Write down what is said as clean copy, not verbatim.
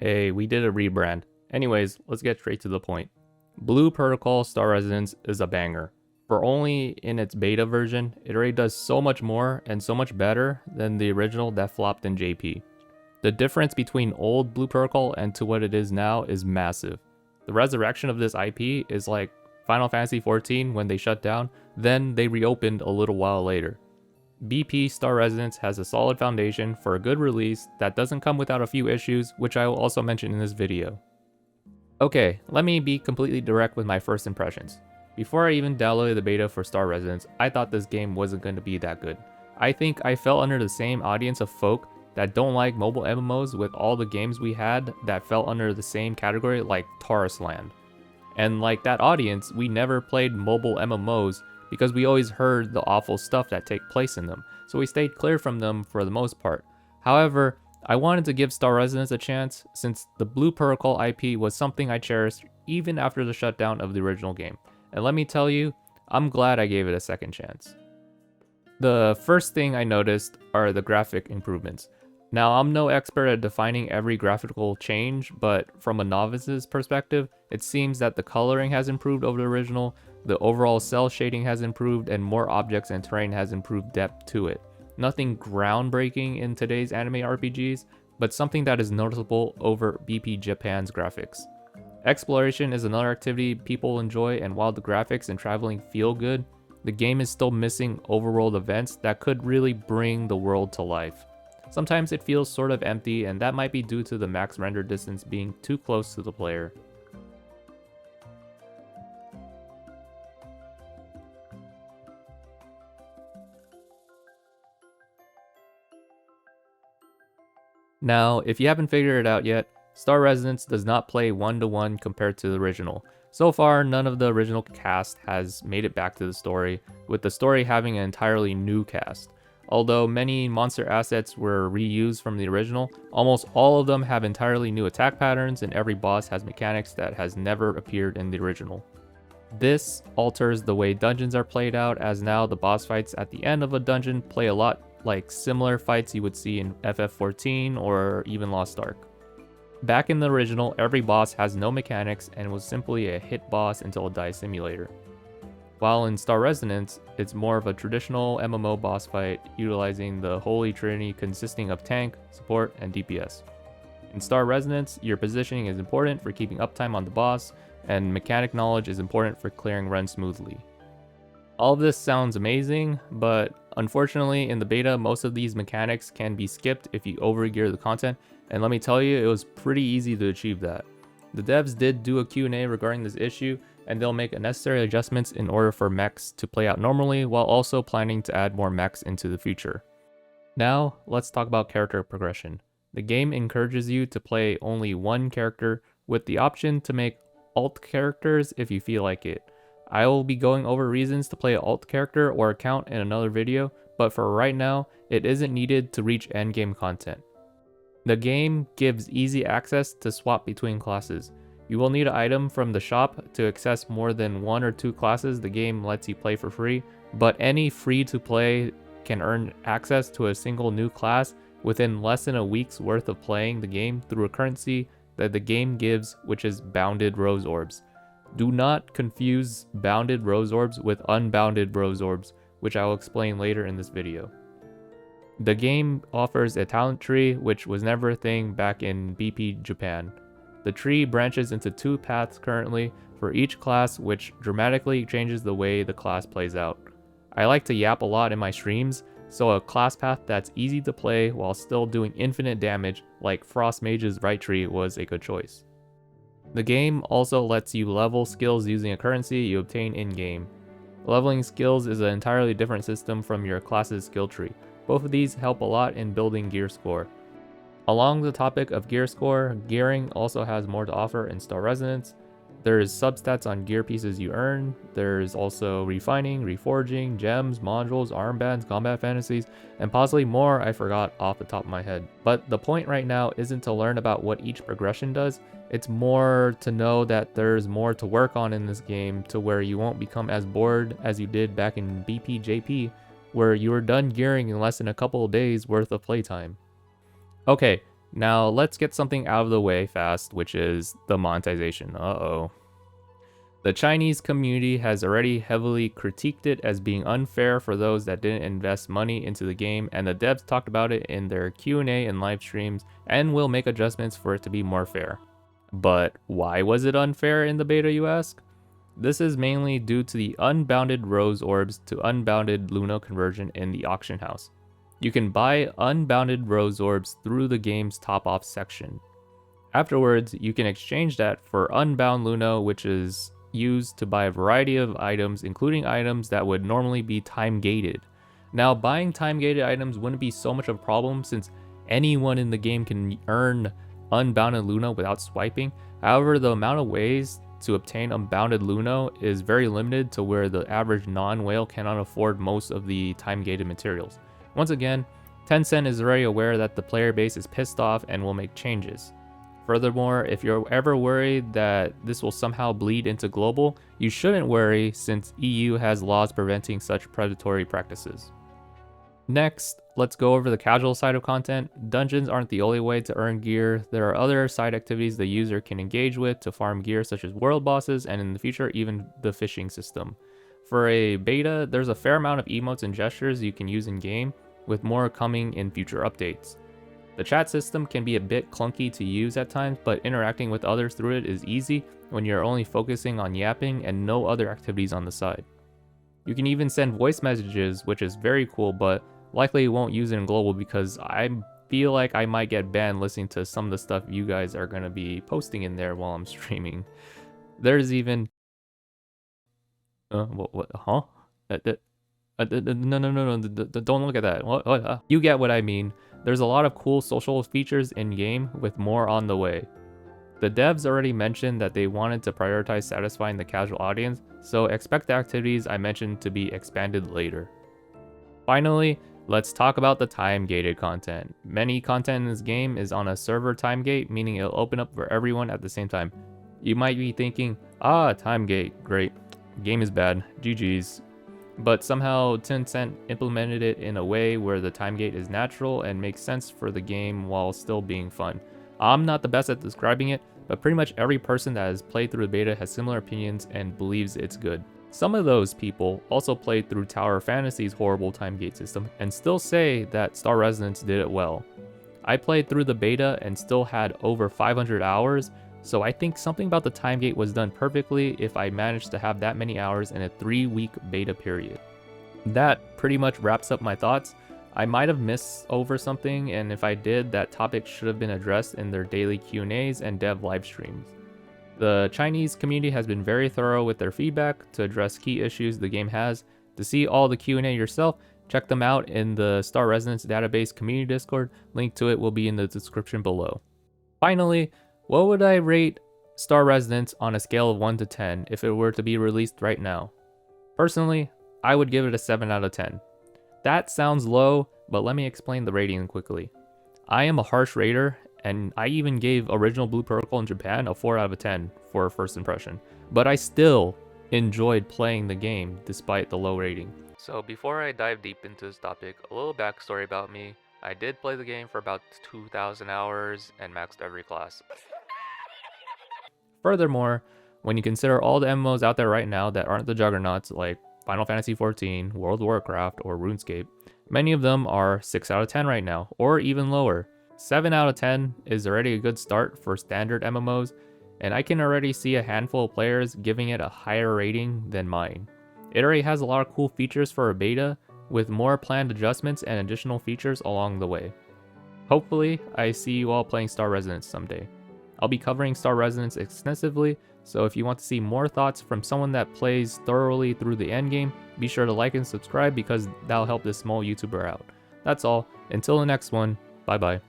Hey, we did a rebrand. Anyways, let's get straight to the point. Blue Protocol Star Residence is a banger. For only in its beta version, it already does so much more and so much better than the original that flopped in JP. The difference between old Blue Protocol and to what it is now is massive. The resurrection of this IP is like Final Fantasy XIV when they shut down, then they reopened a little while later. BP Star Residence has a solid foundation for a good release that doesn't come without a few issues, which I will also mention in this video. Okay, let me be completely direct with my first impressions. Before I even downloaded the beta for Star Residence, I thought this game wasn't going to be that good. I think I fell under the same audience of folk that don't like mobile MMOs with all the games we had that fell under the same category like Taurus Land. And like that audience, we never played mobile MMOs because we always heard the awful stuff that take place in them, so we stayed clear from them for the most part. However, I wanted to give Star Residence a chance since the Blue Protocol IP was something I cherished even after the shutdown of the original game. And let me tell you, I'm glad I gave it a second chance. The first thing I noticed are the graphic improvements. Now, I'm no expert at defining every graphical change, but from a novice's perspective, it seems that the coloring has improved over the original, the overall cell shading has improved, and more objects and terrain has improved depth to it. Nothing groundbreaking in today's anime RPGs, but something that is noticeable over BP Japan's graphics. Exploration is another activity people enjoy, and while the graphics and traveling feel good, the game is still missing overworld events that could really bring the world to life. Sometimes it feels sort of empty, and that might be due to the max render distance being too close to the player. Now, if you haven't figured it out yet, Star Residence does not play one-to-one compared to the original. So far, none of the original cast has made it back to the story, with the story having an entirely new cast. Although many monster assets were reused from the original, almost all of them have entirely new attack patterns, and every boss has mechanics that has never appeared in the original. This alters the way dungeons are played out, as now the boss fights at the end of a dungeon play a lot like similar fights you would see in FF14 or even Lost Ark. Back in the original, every boss has no mechanics and was simply a hit boss until a die simulator. While in Star Residence, it's more of a traditional MMO boss fight utilizing the Holy Trinity consisting of tank, support, and DPS. In Star Residence, your positioning is important for keeping uptime on the boss, and mechanic knowledge is important for clearing runs smoothly. All of this sounds amazing, but unfortunately in the beta most of these mechanics can be skipped if you overgear the content, and let me tell you, it was pretty easy to achieve that. The devs did do a Q&A regarding this issue, and they'll make necessary adjustments in order for mechs to play out normally, while also planning to add more mechs into the future. Now, let's talk about character progression. The game encourages you to play only one character, with the option to make alt characters if you feel like it. I will be going over reasons to play an alt character or account in another video, but for right now, it isn't needed to reach endgame content. The game gives easy access to swap between classes. You will need an item from the shop to access more than one or two classes the game lets you play for free, but any free-to-play can earn access to a single new class within less than a week's worth of playing the game through a currency that the game gives, which is bounded rose orbs. Do not confuse bounded rose orbs with unbounded rose orbs, which I will explain later in this video. The game offers a talent tree, which was never a thing back in BP Japan. The tree branches into two paths currently for each class, which dramatically changes the way the class plays out. I like to yap a lot in my streams, so a class path that's easy to play while still doing infinite damage like Frost Mage's right tree was a good choice. The game also lets you level skills using a currency you obtain in-game. Leveling skills is an entirely different system from your class's skill tree. Both of these help a lot in building gear score. Along the topic of gear score, gearing also has more to offer in Star Residence. There's substats on gear pieces you earn, there's also refining, reforging, gems, modules, armbands, combat fantasies, and possibly more I forgot off the top of my head. But the point right now isn't to learn about what each progression does, it's more to know that there's more to work on in this game to where you won't become as bored as you did back in BPJP, where you were done gearing in less than a couple of days worth of playtime. Okay, Now let's get something out of the way fast, which is the monetization. The Chinese community has already heavily critiqued it as being unfair for those that didn't invest money into the game, and the devs talked about it in their Q&A and live streams and will make adjustments for it to be more fair. But why was it unfair in the beta, you ask? This is mainly due to the unbounded rose orbs to unbounded Luna conversion in the auction house. You can buy unbounded rose orbs through the game's top off section. Afterwards, you can exchange that for unbound Luna, which is used to buy a variety of items, including items that would normally be time gated. Now, buying time gated items wouldn't be so much of a problem since anyone in the game can earn unbounded Luna without swiping. However, the amount of ways to obtain unbounded Luna is very limited to where the average non-whale cannot afford most of the time gated materials. Once again, Tencent is already aware that the player base is pissed off and will make changes. Furthermore, if you're ever worried that this will somehow bleed into global, you shouldn't worry since EU has laws preventing such predatory practices. Next, let's go over the casual side of content. Dungeons aren't the only way to earn gear. There are other side activities the user can engage with to farm gear, such as world bosses and in the future even the fishing system. For a beta, there's a fair amount of emotes and gestures you can use in game, with more coming in future updates. The chat system can be a bit clunky to use at times, but interacting with others through it is easy when you're only focusing on yapping and no other activities on the side. You can even send voice messages, which is very cool, but likely won't use it in global because I feel like I might get banned listening to some of the stuff you guys are going to be posting in there while I'm streaming. There's even... what? Huh? No, don't look at that. What? You get what I mean. There's a lot of cool social features in-game with more on the way. The devs already mentioned that they wanted to prioritize satisfying the casual audience, so expect the activities I mentioned to be expanded later. Finally, let's talk about the time-gated content. Many content in this game is on a server timegate, meaning it'll open up for everyone at the same time. You might be thinking, timegate, great. Game is bad, GG's. But somehow Tencent implemented it in a way where the timegate is natural and makes sense for the game while still being fun. I'm not the best at describing it, but pretty much every person that has played through the beta has similar opinions and believes it's good. Some of those people also played through Tower Fantasy's horrible timegate system and still say that Star Resonance did it well. I played through the beta and still had over 500 hours, so I think something about the timegate was done perfectly if I managed to have that many hours in a 3-week beta period. That pretty much wraps up my thoughts. I might have missed over something, and if I did, that topic should have been addressed in their daily Q&As and dev live streams. The Chinese community has been very thorough with their feedback to address key issues the game has. To see all the Q&A yourself, check them out in the Star Resonance database community Discord. Link to it will be in the description below. Finally, what would I rate Star Resonance on a scale of 1 to 10 if it were to be released right now? Personally, I would give it a 7 out of 10. That sounds low, but let me explain the rating quickly. I am a harsh rater, and I even gave Original Blue Protocol in Japan a 4 out of 10 for a first impression. But I still enjoyed playing the game despite the low rating. So before I dive deep into this topic, a little backstory about me. I did play the game for about 2,000 hours and maxed every class. Furthermore, when you consider all the MMOs out there right now that aren't the juggernauts like Final Fantasy XIV, World of Warcraft, or RuneScape, many of them are 6 out of 10 right now, or even lower. 7 out of 10 is already a good start for standard MMOs, and I can already see a handful of players giving it a higher rating than mine. It already has a lot of cool features for a beta, with more planned adjustments and additional features along the way. Hopefully, I see you all playing Star Resonance someday. I'll be covering Star Resonance extensively, so if you want to see more thoughts from someone that plays thoroughly through the endgame, be sure to like and subscribe because that'll help this small YouTuber out. That's all. Until the next one, bye bye.